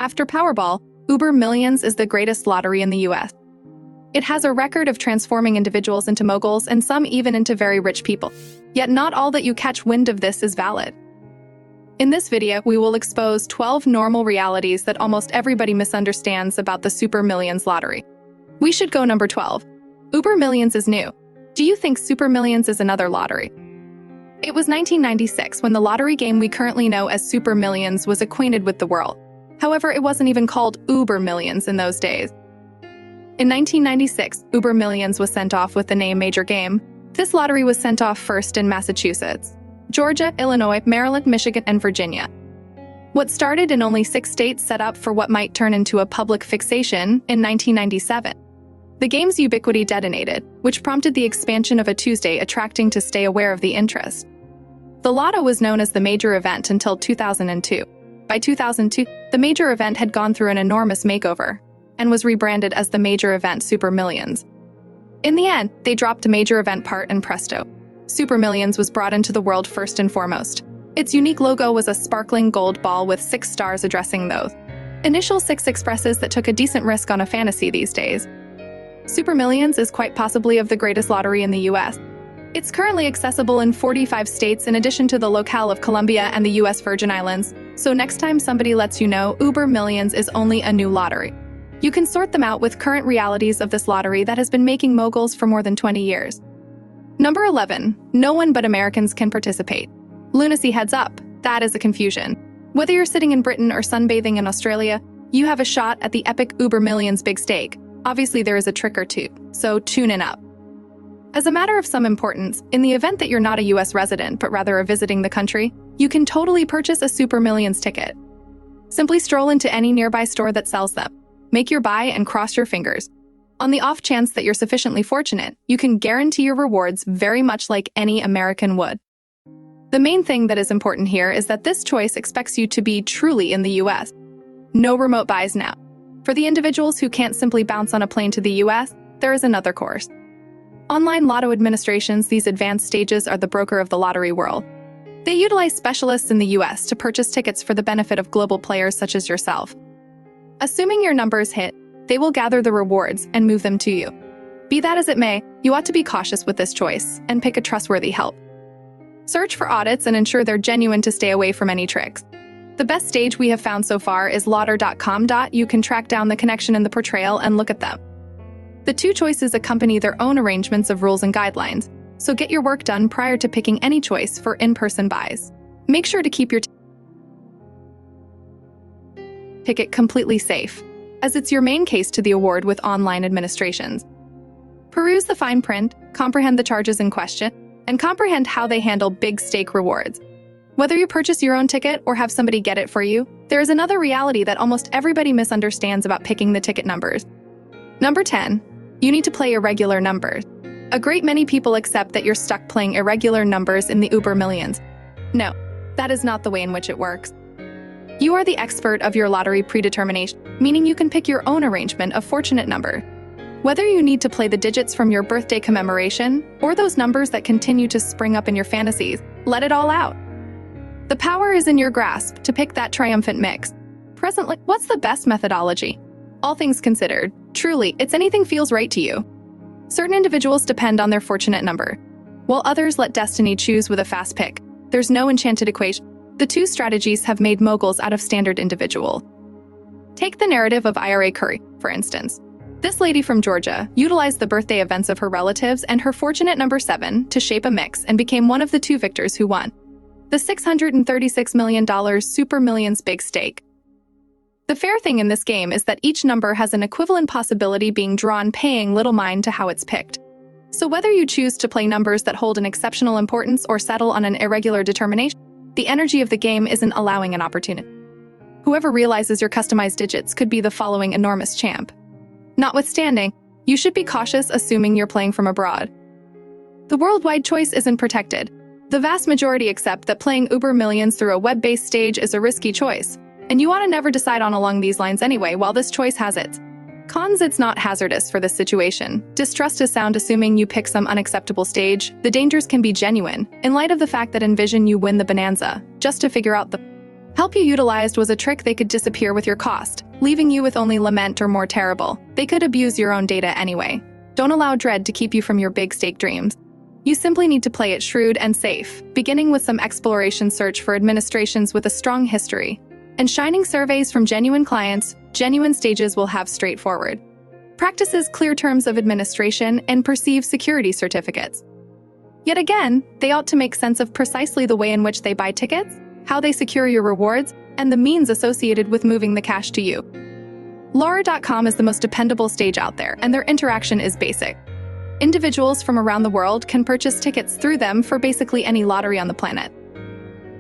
After Powerball, Uber Millions is the greatest lottery in the US. It has a record of transforming individuals into moguls and some even into very rich people. Yet not all that you catch wind of this is valid. In this video, we will expose 12 normal realities that almost everybody misunderstands about the Super Millions lottery. We should go number 12. Uber Millions is new. Do you think Super Millions is another lottery? It was 1996 when the lottery game we currently know as Super Millions was acquainted with the world. However, it wasn't even called Uber Millions in those days. In 1996, Uber Millions was sent off with the name Major Game. This lottery was sent off first in Massachusetts, Georgia, Illinois, Maryland, Michigan, and Virginia. What started in only 6 states set up for what might turn into a public fixation in 1997. The game's ubiquity detonated, which prompted the expansion of a Tuesday attracting to stay aware of the interest. The lotto was known as the Major Event until 2002. By 2002, the Major Event had gone through an enormous makeover and was rebranded as the Major Event Super Millions. In the end, they dropped the Major Event part and presto, Super Millions was brought into the world first and foremost. Its unique logo was a sparkling gold ball with 6 stars addressing those initial 6 expresses that took a decent risk on a fantasy these days. Super Millions is quite possibly of the greatest lottery in the US. It's currently accessible in 45 states in addition to the locale of Colombia and the US Virgin Islands, so next time somebody lets you know Uber Millions is only a new lottery, you can sort them out with current realities of this lottery that has been making moguls for more than 20 years. Number 11. No one but Americans can participate. Lunacy heads up, that is a confusion. Whether you're sitting in Britain or sunbathing in Australia, you have a shot at the epic Uber Millions big stake. Obviously there is a trick or two, so tune in up. As a matter of some importance, in the event that you're not a US resident but rather are visiting the country, you can totally purchase a Super Millions ticket. Simply stroll into any nearby store that sells them. Make your buy and cross your fingers. On the off chance that you're sufficiently fortunate, you can guarantee your rewards very much like any American would. The main thing that is important here is that this choice expects you to be truly in the US. No remote buys now. For the individuals who can't simply bounce on a plane to the US, there is another course. Online lotto administrations, these advanced stages are the broker of the lottery world. They utilize specialists in the US to purchase tickets for the benefit of global players such as yourself. Assuming your numbers hit, they will gather the rewards and move them to you. Be that as it may, you ought to be cautious with this choice and pick a trustworthy help. Search for audits and ensure they're genuine to stay away from any tricks. The best stage we have found so far is lotto.com. You can track down the connection in the portrayal and look at them. The 2 choices accompany their own arrangements of rules and guidelines, so get your work done prior to picking any choice for in-person buys. Make sure to keep your ticket completely safe, as it's your main case to the award with online administrations. Peruse the fine print, comprehend the charges in question, and comprehend how they handle big stake rewards. Whether you purchase your own ticket or have somebody get it for you, there is another reality that almost everybody misunderstands about picking the ticket numbers. Number 10. You need to play irregular numbers. A great many people accept that you're stuck playing irregular numbers in the Uber Millions. No, that is not the way in which it works. You are the expert of your lottery predetermination, meaning you can pick your own arrangement of fortunate number. Whether you need to play the digits from your birthday commemoration or those numbers that continue to spring up in your fantasies, let it all out. The power is in your grasp to pick that triumphant mix. Presently, what's the best methodology? All things considered, truly, it's anything feels right to you. Certain individuals depend on their fortunate number, while others let destiny choose with a fast pick. There's no enchanted equation. The 2 strategies have made moguls out of standard individual. Take the narrative of Ira Curry, for instance. This lady from Georgia utilized the birthday events of her relatives and her fortunate number 7 to shape a mix and became one of the 2 victors who won the $636 million Super Millions big stake. The fair thing in this game is that each number has an equivalent possibility being drawn, paying little mind to how it's picked. So whether you choose to play numbers that hold an exceptional importance or settle on an irregular determination, the energy of the game isn't allowing an opportunity. Whoever realizes your customized digits could be the following enormous champ. Notwithstanding, you should be cautious assuming you're playing from abroad. The worldwide choice isn't protected. The vast majority accept that playing Uber Millions through a web-based stage is a risky choice, and you ought to never decide on along these lines anyway. While this choice has its cons, it's not hazardous for this situation. Distrust is sound assuming you pick some unacceptable stage. The dangers can be genuine, in light of the fact that envision you win the bonanza, just to figure out the Help you utilized was a trick they could disappear with your cost, leaving you with only lament or more terrible. They could abuse your own data anyway. Don't allow dread to keep you from your big stake dreams. You simply need to play it shrewd and safe, beginning with some exploration search for administrations with a strong history. And shining surveys from genuine clients, genuine stages will have straightforward practices, clear terms of administration, and perceived security certificates. Yet again, they ought to make sense of precisely the way in which they buy tickets, how they secure your rewards, and the means associated with moving the cash to you. Lottery.com is the most dependable stage out there, and their interaction is basic. Individuals from around the world can purchase tickets through them for basically any lottery on the planet.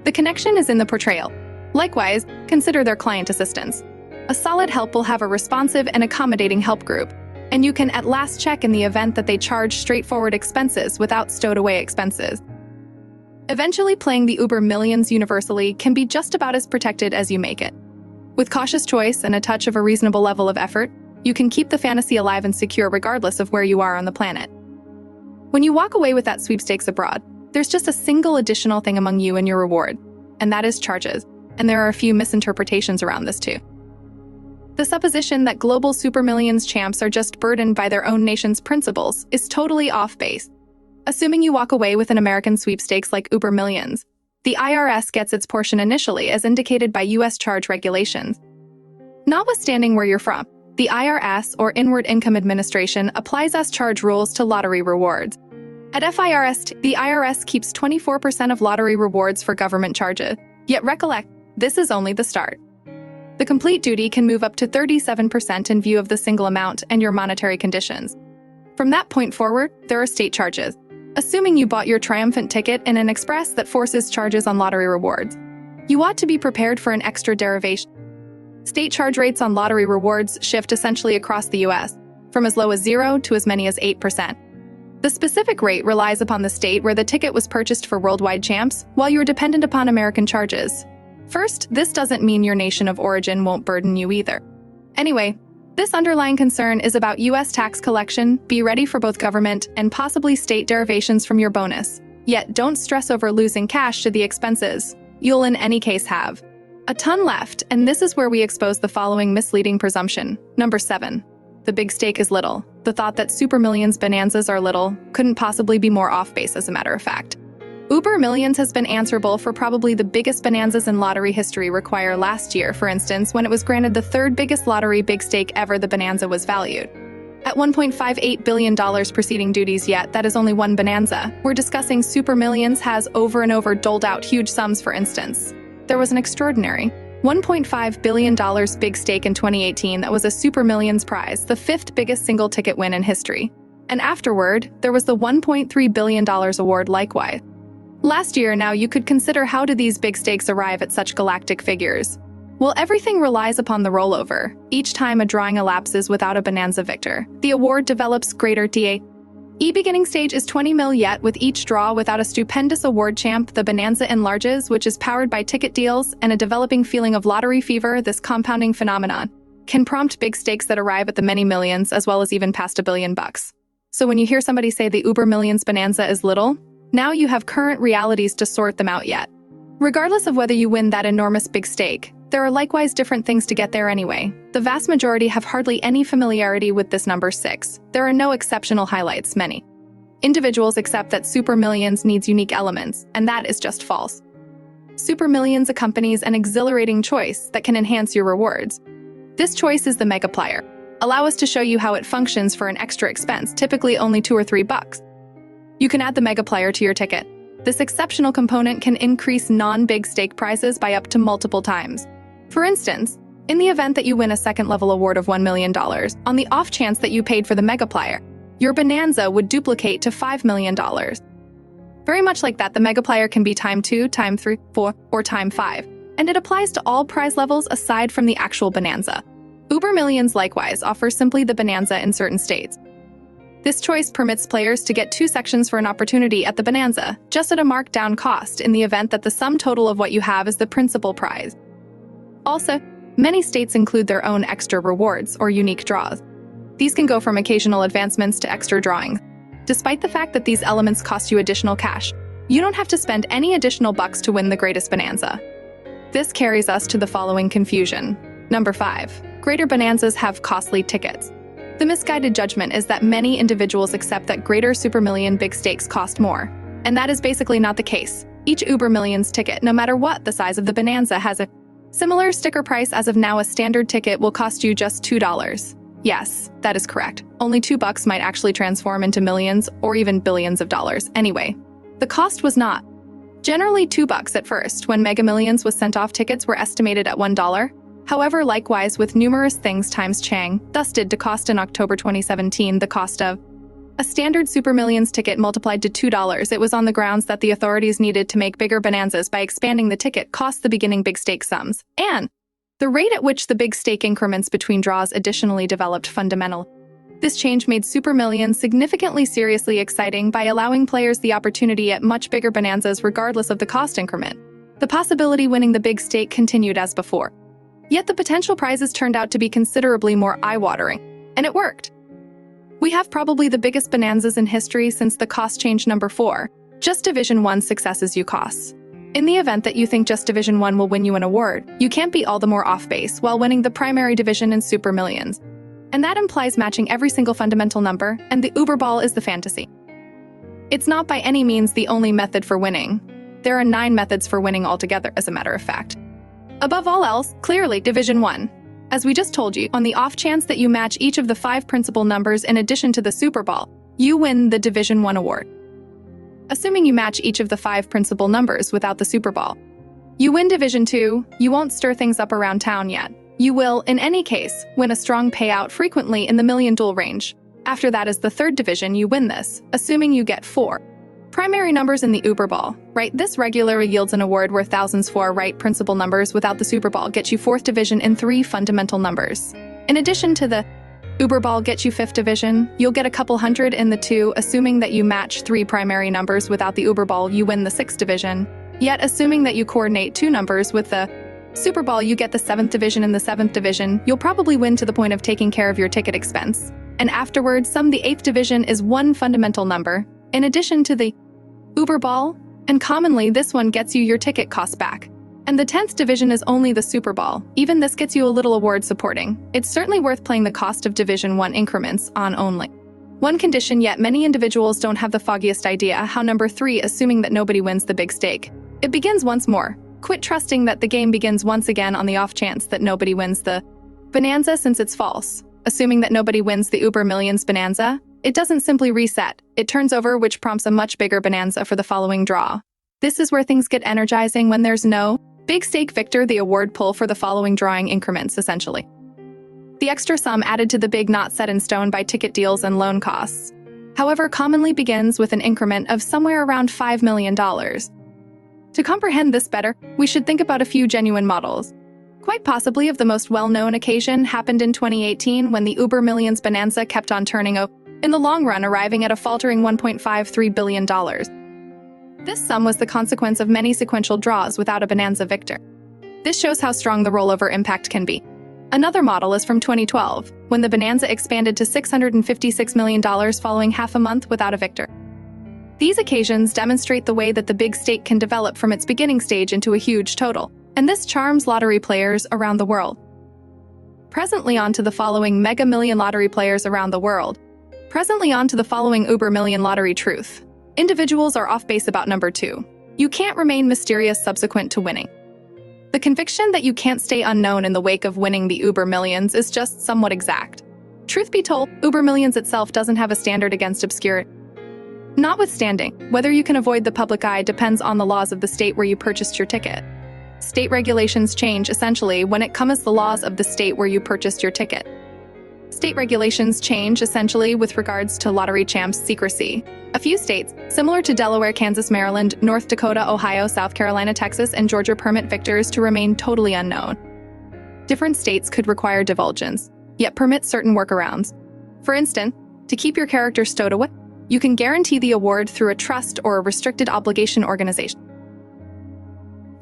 The connection is in the portrayal. Likewise, consider their client assistance. A solid help will have a responsive and accommodating help group, and you can at last check in the event that they charge straightforward expenses without stowed-away expenses. Eventually, playing the Uber Millions universally can be just about as protected as you make it. With cautious choice and a touch of a reasonable level of effort, you can keep the fantasy alive and secure regardless of where you are on the planet. When you walk away with that sweepstakes abroad, there's just a single additional thing among you and your reward, and that is charges, and there are a few misinterpretations around this too. The supposition that global Super Millions champs are just burdened by their own nation's principles is totally off base. Assuming you walk away with an American sweepstakes like Uber Millions, the IRS gets its portion initially as indicated by U.S. charge regulations. Notwithstanding where you're from, the IRS, or Inward Income Administration, applies us charge rules to lottery rewards. At FIRS, the IRS keeps 24% of lottery rewards for government charges. Yet recollect, this is only the start. The complete duty can move up to 37% in view of the single amount and your monetary conditions. From that point forward, there are state charges. Assuming you bought your triumphant ticket in an express that forces charges on lottery rewards, you ought to be prepared for an extra derivation. State charge rates on lottery rewards shift essentially across the U.S., from as low as 0 to as many as 8%. The specific rate relies upon the state where the ticket was purchased for worldwide champs, while you are dependent upon American charges. First, this doesn't mean your nation of origin won't burden you either. Anyway, this underlying concern is about U.S. tax collection. Be ready for both government and possibly state derivations from your bonus. Yet don't stress over losing cash to the expenses. You'll in any case have a ton left, and this is where we expose the following misleading presumption. Number 7. The big stake is little. The thought that Super Millions bonanzas are little couldn't possibly be more off base, as a matter of fact. Uber Millions has been answerable for probably the biggest bonanzas in lottery history. Require last year, for instance, when it was granted the third biggest lottery big stake ever, the bonanza was valued at $1.58 billion preceding duties. Yet that is only one bonanza. We're discussing Super Millions has over and over doled out huge sums. For instance, there was an extraordinary $1.5 billion big stake in 2018 that was a Super Millions prize, the fifth biggest single ticket win in history. And afterward, there was the $1.3 billion award likewise. Last year, now you could consider, how do these big stakes arrive at such galactic figures? Well, everything relies upon the rollover. Each time a drawing elapses without a bonanza victor, the award develops greater DA. Beginning stage is 20 mil, yet with each draw without a stupendous award champ, the bonanza enlarges, which is powered by ticket deals and a developing feeling of lottery fever. This compounding phenomenon can prompt big stakes that arrive at the many millions, as well as even past $1 billion. So when you hear somebody say the Uber Millions bonanza is little, now you have current realities to sort them out yet. Regardless of whether you win that enormous big stake, there are likewise different things to get there anyway. The vast majority have hardly any familiarity with this number 6. There are no exceptional highlights. Many individuals accept that Super Millions needs unique elements, and that is just false. Super Millions accompanies an exhilarating choice that can enhance your rewards. This choice is the Megaplier. Allow us to show you how it functions for an extra expense, typically only $2 or $3. You can add the Megaplier to your ticket. This exceptional component can increase non-big stake prizes by up to multiple times. For instance, in the event that you win a second-level award of $1 million, on the off chance that you paid for the Megaplier, your bonanza would duplicate to $5 million. Very much like that, the Megaplier can be time 2, time 3, 4, or time 5, and it applies to all prize levels aside from the actual bonanza. Uber Millions likewise offers simply the bonanza in certain states. This choice permits players to get 2 sections for an opportunity at the bonanza, just at a marked-down cost in the event that the sum total of what you have is the principal prize. Also, many states include their own extra rewards or unique draws. These can go from occasional advancements to extra drawings. Despite the fact that these elements cost you additional cash, you don't have to spend any additional bucks to win the greatest bonanza. This carries us to the following confusion. Number 5. Greater bonanzas have costly tickets. The misguided judgment is that many individuals accept that greater supermillion big stakes cost more. And that is basically not the case. Each Uber Millions ticket, no matter what the size of the bonanza, has a similar sticker price. As of now, a standard ticket will cost you just $2. Yes, that is correct. Only $2 might actually transform into millions or even billions of dollars. Anyway, the cost was not generally $2 at first. When MegaMillions was sent off, tickets were estimated at $1. However, likewise with numerous things times Chang, thus did to cost in October 2017 the cost of a standard Super Millions ticket multiplied to $2. It was on the grounds that the authorities needed to make bigger bonanzas by expanding the ticket cost the beginning big stake sums, and the rate at which the big stake increments between draws additionally developed fundamental. This change made Super Millions significantly seriously exciting by allowing players the opportunity at much bigger bonanzas regardless of the cost increment. The possibility winning the big stake continued as before. Yet the potential prizes turned out to be considerably more eye-watering, and it worked. We have probably the biggest bonanzas in history since the cost change. Number 4. Just Division 1 successes you costs. In the event that you think just Division 1 will win you an award, you can't be all the more off base while winning the primary division in Super Millions. And that implies matching every single fundamental number, and the Uber Ball is the fantasy. It's not by any means the only method for winning. There are 9 methods for winning altogether, as a matter of fact. Above all else, clearly Division 1. As we just told you, on the off chance that you match each of the 5 principal numbers in addition to the Super Ball, you win the Division 1 award. Assuming you match each of the 5 principal numbers without the Super Ball, you win Division 2. You won't stir things up around town yet. You will, in any case, win a strong payout frequently in the million duel range. After that is the 3rd division. You win this, assuming you get 4 primary numbers in the Uber Ball, right? This regularly yields an award worth thousands. 4 right principal numbers without the Super Ball get you 4th division in 3 fundamental numbers. In addition to the Uber Ball get you 5th division, you'll get a couple hundred in the 2, assuming that you match 3 primary numbers without the Uber Ball, you win the 6th division. Yet, assuming that you coordinate 2 numbers with the Super Ball, you get the 7th division. In the 7th division, you'll probably win to the point of taking care of your ticket expense. And afterwards, the 8th division is 1 fundamental number, in addition to the Uber Ball, and commonly this one gets you your ticket costs back. And the 10th division is only the Super Ball. Even this gets you a little award supporting. It's certainly worth playing the cost of Division 1 increments on only one condition, yet many individuals don't have the foggiest idea how number 3, assuming that nobody wins the big stake. It begins once more. Quit trusting that the game begins once again on the off chance that nobody wins the bonanza, since it's false. Assuming that nobody wins the Uber Millions bonanza, it doesn't simply reset, it turns over, which prompts a much bigger bonanza for the following draw. This is where things get energizing when there's no big stake victor. The award pull for the following drawing increments, essentially the extra sum added to the big, not set in stone by ticket deals and loan costs, however, commonly begins with an increment of somewhere around $5 million. To comprehend this better, we should think about a few genuine models. Quite possibly of the most well-known occasion happened in 2018 when the Uber Millions bonanza kept on turning over, in the long run arriving at a faltering $1.53 billion. This sum was the consequence of many sequential draws without a bonanza victor. This shows how strong the rollover impact can be. Another model is from 2012, when the bonanza expanded to $656 million following half a month without a victor. These occasions demonstrate the way that the big stake can develop from its beginning stage into a huge total, and this charms lottery players around the world. Presently on to the following Mega Million lottery players around the world. Presently on to the following Uber Million lottery truth. Individuals are off base about number 2. You can't remain mysterious subsequent to winning. The conviction that you can't stay unknown in the wake of winning the Uber Millions is just somewhat exact. Truth be told, Uber Millions itself doesn't have a standard against obscurity. Notwithstanding, whether you can avoid the public eye depends on the laws of the state where you purchased your ticket. State regulations change essentially when it comes to the laws of the state where you purchased your ticket. State regulations change essentially with regards to lottery champs' secrecy. A few states, similar to Delaware, Kansas, Maryland, North Dakota, Ohio, South Carolina, Texas, and Georgia, permit victors to remain totally unknown. Different states could require divulgence, yet permit certain workarounds. For instance, to keep your character stowed away, you can guarantee the award through a trust or a restricted obligation organization.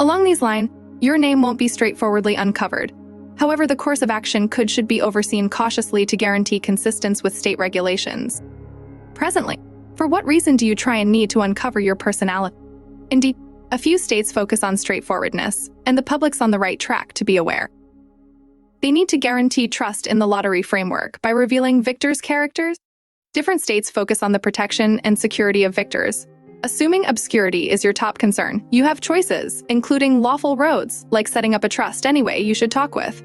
Along these lines, your name won't be straightforwardly uncovered. However, the course of action should be overseen cautiously to guarantee consistency with state regulations. Presently, for what reason do you try and need to uncover your personality? Indeed, A few states focus on straightforwardness, and the public's on the right track to be aware. They need to guarantee trust in the lottery framework by revealing victors' characters. Different states focus on the protection and security of victors. Assuming obscurity is your top concern, you have choices, including lawful roads, like setting up a trust anyway you should talk with.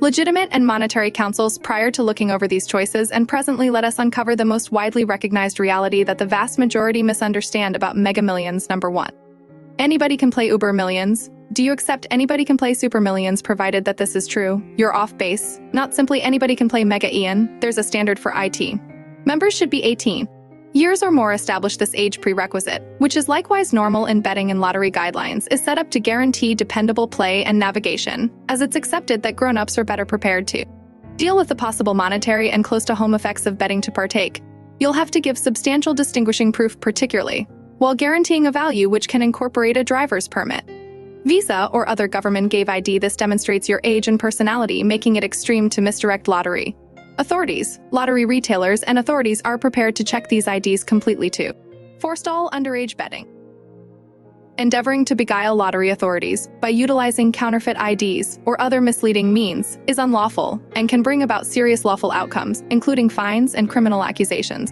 Legitimate and monetary counsels prior to looking over these choices and presently let us uncover the most widely recognized reality that the vast majority misunderstand about MegaMillions. Number 1. Anybody can play Uber Millions. Do you accept anybody can play Super Millions provided that this is true? You're off base. Not simply anybody can play Mega Ian, there's a standard for IT. Members should be 18 years or more. Establish this age prerequisite, which is likewise normal in betting and lottery guidelines, is set up to guarantee dependable play and navigation, as it's accepted that grown-ups are better prepared to deal with the possible monetary and close-to-home effects of betting to partake. You'll have to give substantial distinguishing proof, particularly while guaranteeing a value which can incorporate a driver's permit, visa, or other government-gave ID. This demonstrates your age and personality, making it extreme to misdirect lottery authorities. Lottery retailers and authorities are prepared to check these IDs completely to forestall underage betting. Endeavoring to beguile lottery authorities by utilizing counterfeit IDs or other misleading means is unlawful and can bring about serious lawful outcomes, including fines and criminal accusations.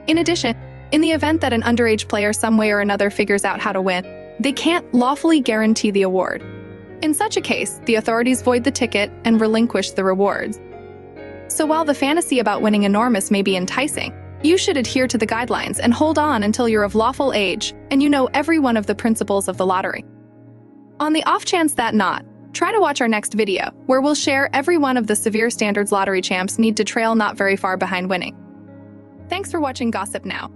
In addition, in the event that an underage player some way or another figures out how to win, they can't lawfully guarantee the award. In such a case, the authorities void the ticket and relinquish the rewards. So while the fantasy about winning enormous may be enticing, you should adhere to the guidelines and hold on until you're of lawful age and you know every one of the principles of the lottery. On the off chance that not, try to watch our next video, where we'll share every one of the severe standards lottery champs need to trail not very far behind winning. Thanks for watching Gossip Now.